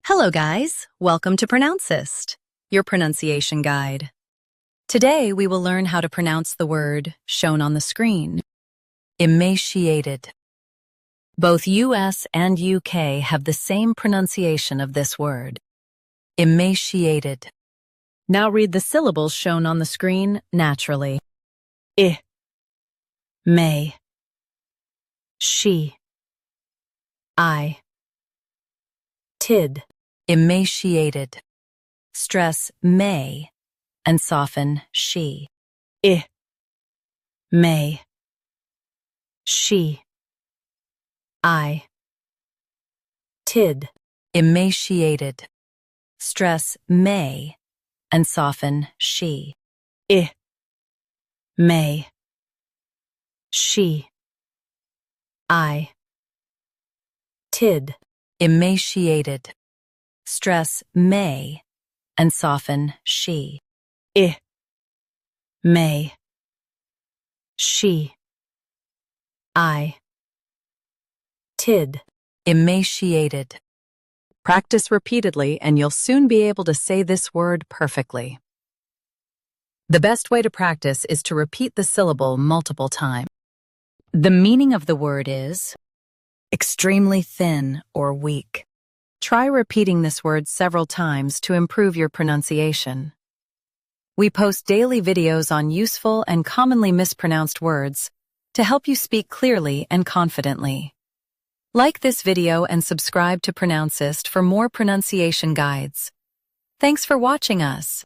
Hello guys, welcome to Pronouncist, your pronunciation guide. Today we will learn how to pronounce the word shown on the screen. Emaciated. Both US and UK have the same pronunciation of this word. Emaciated. Now read the syllables shown on the screen naturally. I, may, she, I, tid. Emaciated. Stress may and soften she. I, may, she, I, tid. Emaciated. Stress may and soften she. I, may, she, I, tid. Emaciated. Stress may and soften she. I, may, she, I, tid. Emaciated. Practice repeatedly and you'll soon be able to say this word perfectly. The best way to practice is to repeat the syllable multiple times. The meaning of the word is extremely thin or weak. Try repeating this word several times to improve your pronunciation. We post daily videos on useful and commonly mispronounced words to help you speak clearly and confidently. Like this video and subscribe to Pronouncist for more pronunciation guides. Thanks for watching us.